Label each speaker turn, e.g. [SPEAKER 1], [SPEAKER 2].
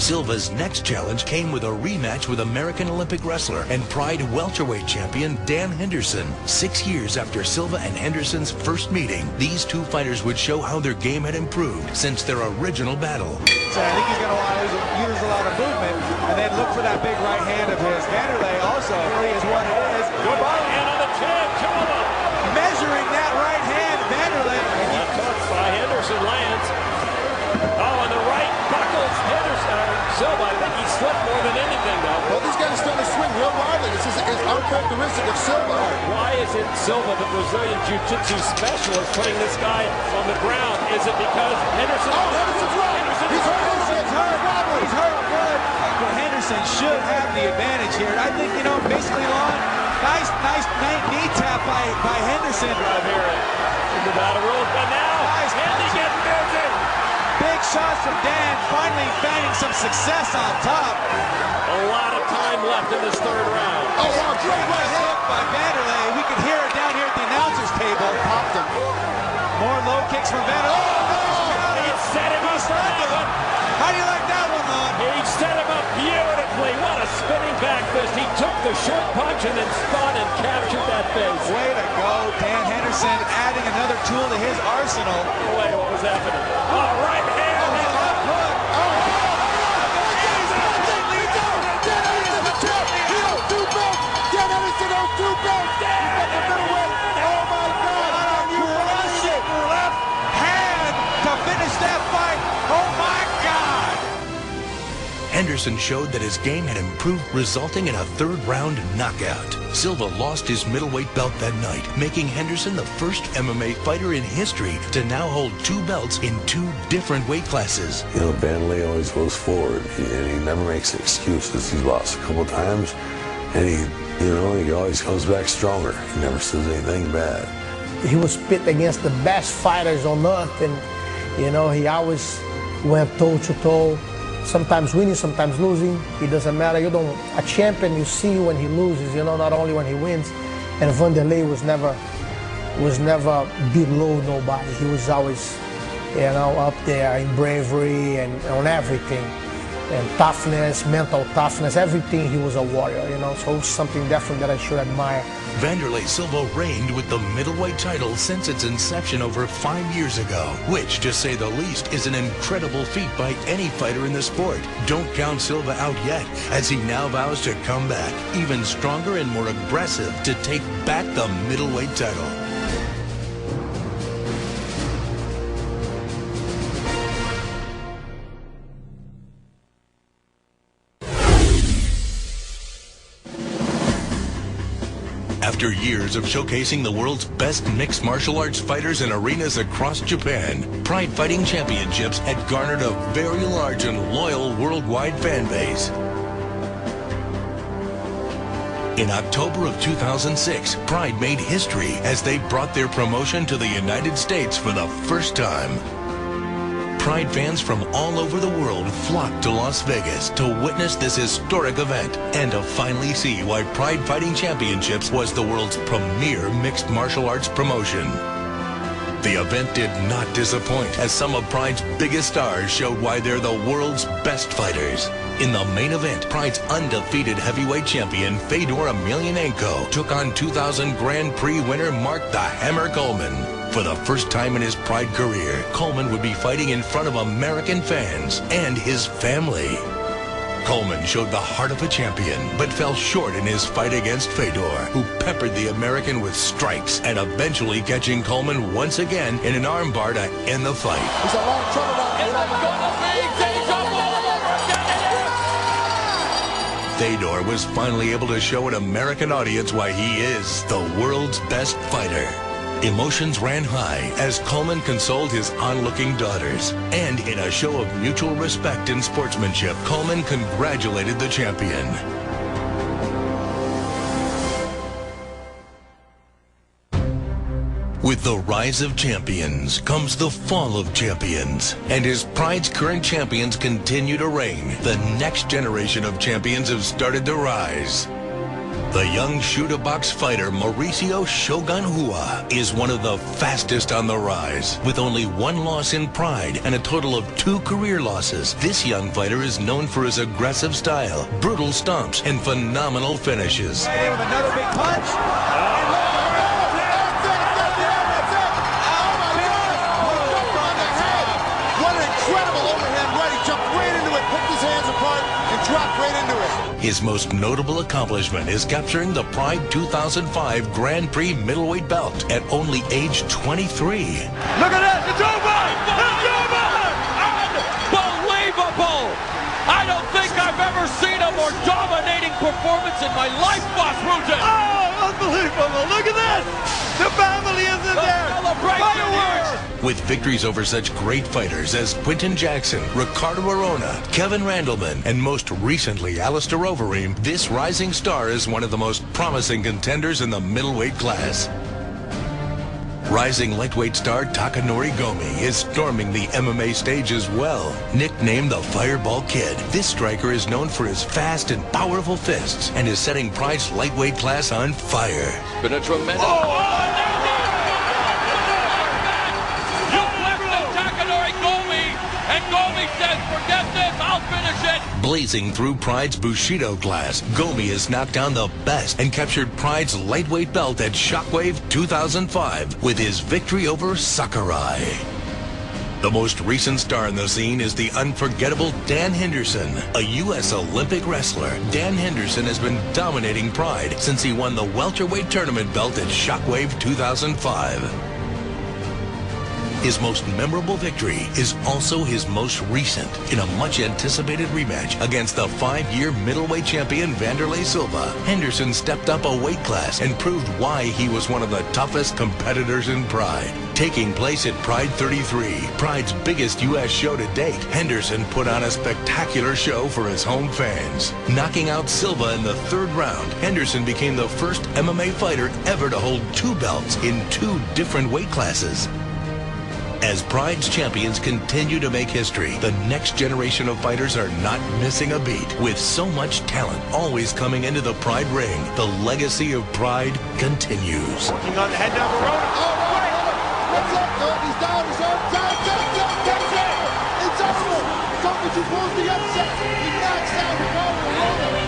[SPEAKER 1] Silva's next challenge came with a rematch with American Olympic wrestler and Pride welterweight champion Dan Henderson. 6 years after Silva and Henderson's first meeting, these two fighters would show how their game had improved since their original battle.
[SPEAKER 2] So I think he's going to want to use a lot of movement and then look for that big right hand of his. Vanderlei also really is what it is. Good body.
[SPEAKER 3] And on the chin, Silva.
[SPEAKER 2] Measuring that right hand, Vanderlei.
[SPEAKER 3] Left hook by Henderson lands. Oh, and the right buckles Silva. I think he slipped more than anything, though.
[SPEAKER 4] Well, these guys are starting to swing real widely. This is uncharacteristic of Silva.
[SPEAKER 3] Why isn't Silva, the Brazilian Jiu-Jitsu specialist, putting this guy on the ground? Is it because Henderson...
[SPEAKER 4] Oh, Henderson's right. He's hurt.
[SPEAKER 2] He's hurt. He's hurt good. But Henderson should have the advantage here. I think, basically, Lon, nice knee tap by Henderson.
[SPEAKER 3] Right here in the battle room. But now, Andy gets busy.
[SPEAKER 2] Big shots from Dan, finally finding some success on top.
[SPEAKER 3] A lot of time left in this third round.
[SPEAKER 4] Oh, wow, great right
[SPEAKER 2] hook by Vanderlei. We can hear it down here at the announcer's table.
[SPEAKER 4] Popped him.
[SPEAKER 2] More low kicks from Vanderlei. Oh,
[SPEAKER 3] he set him up for that one.
[SPEAKER 2] How do you like that one, Lon?
[SPEAKER 3] He set him up beautifully. What a spinning back fist. He took the short punch and then spun and captured that face.
[SPEAKER 2] Way to go, Dan Henderson, adding another tool to his arsenal.
[SPEAKER 3] Wait, what was happening? Oh, right hand.
[SPEAKER 2] Oh, he's left hook.
[SPEAKER 1] Henderson showed that his game had improved, resulting in a third-round knockout. Silva lost his middleweight belt that night, making Henderson the first MMA fighter in history to now hold 2 belts in 2 different weight classes.
[SPEAKER 5] Vanderlei always goes forward, and he never makes excuses. He's lost a couple times, and he always comes back stronger. He never says anything bad.
[SPEAKER 6] He was pit against the best fighters on earth, and he always went toe-to-toe. Sometimes winning, sometimes losing. It doesn't matter. A champion you see when he loses, not only when he wins. And Vanderlei was never below nobody. He was always, up there in bravery and on everything. And toughness, mental toughness, everything. He was a warrior, So it's something definitely that I should admire.
[SPEAKER 1] Vanderlei Silva reigned with the middleweight title since its inception over 5 years ago, which, to say the least, is an incredible feat by any fighter in the sport. Don't count Silva out yet, as he now vows to come back, even stronger and more aggressive, to take back the middleweight title. After years of showcasing the world's best mixed martial arts fighters in arenas across Japan, Pride Fighting Championships had garnered a very large and loyal worldwide fan base. In October of 2006, Pride made history as they brought their promotion to the United States for the first time. Pride fans from all over the world flocked to Las Vegas to witness this historic event and to finally see why Pride Fighting Championships was the world's premier mixed martial arts promotion. The event did not disappoint, as some of Pride's biggest stars showed why they're the world's best fighters. In the main event, Pride's undefeated heavyweight champion Fedor Emelianenko took on 2000 Grand Prix winner Mark the Hammer Coleman. For the first time in his Pride career, Coleman would be fighting in front of American fans and his family. Coleman showed the heart of a champion, but fell short in his fight against Fedor, who peppered the American with strikes and eventually catching Coleman once again in an armbar to end the fight.
[SPEAKER 4] He's a long trouble
[SPEAKER 1] Fedor was finally able to show an American audience why he is the world's best fighter. Emotions ran high as Coleman consoled his onlooking daughters. And in a show of mutual respect and sportsmanship, Coleman congratulated the champion. With the rise of champions comes the fall of champions. And as Pride's current champions continue to reign, the next generation of champions have started to rise. The young shoot-a-box fighter Mauricio Shogun Hua is one of the fastest on the rise. With only one loss in Pride and a total of 2 career losses, this young fighter is known for his aggressive style, brutal stomps, and phenomenal finishes.
[SPEAKER 2] Right in with another big punch.
[SPEAKER 4] What an incredible overhand right. He jumped right into it, hooked his hands apart, and dropped right into it.
[SPEAKER 1] His most notable accomplishment is capturing the Pride 2005 Grand Prix middleweight belt at only age 23.
[SPEAKER 3] Look at that! It's over! It's over! Unbelievable! I don't think I've ever seen a more dominating performance in my life, Boss Rutan!
[SPEAKER 2] Oh, unbelievable. Look at this. The family is in there.
[SPEAKER 3] Fireworks!
[SPEAKER 1] With victories over such great fighters as Quinton Jackson, Ricardo Arona, Kevin Randleman, and most recently Alistair Overeem, this rising star is one of the most promising contenders in the middleweight class. Rising lightweight star Takanori Gomi is storming the MMA stage as well. Nicknamed the Fireball Kid, this striker is known for his fast and powerful fists and is setting Pride's lightweight class on fire.
[SPEAKER 3] Been a tremendous... You lifted Takanori Gomi, and Gomi says, forget this, I'll finish it!
[SPEAKER 1] Blazing through Pride's Bushido class, Gomi has knocked down the best and captured Pride's lightweight belt at Shockwave 2005 with his victory over Sakurai. The most recent star in the scene is the unforgettable Dan Henderson, a U.S. Olympic wrestler. Dan Henderson has been dominating Pride since he won the welterweight tournament belt at Shockwave 2005. His most memorable victory is also his most recent in a much-anticipated rematch against the 5-year middleweight champion Vanderlei Silva. Henderson stepped up a weight class and proved why he was one of the toughest competitors in Pride. Taking place at Pride 33, Pride's biggest U.S. show to date, Henderson put on a spectacular show for his home fans. Knocking out Silva in the 3rd round, Henderson became the first MMA fighter ever to hold 2 belts in 2 different weight classes. As Pride's champions continue to make history, the next generation of fighters are not missing a beat. With so much talent always coming into the Pride ring, the legacy of Pride continues.
[SPEAKER 2] Working on the head down the road.
[SPEAKER 4] Oh, what's up, Doug? He's down. He's on top. That's it. It's over. Djokovic pulls the upset. He knocks down Ricardo Arona.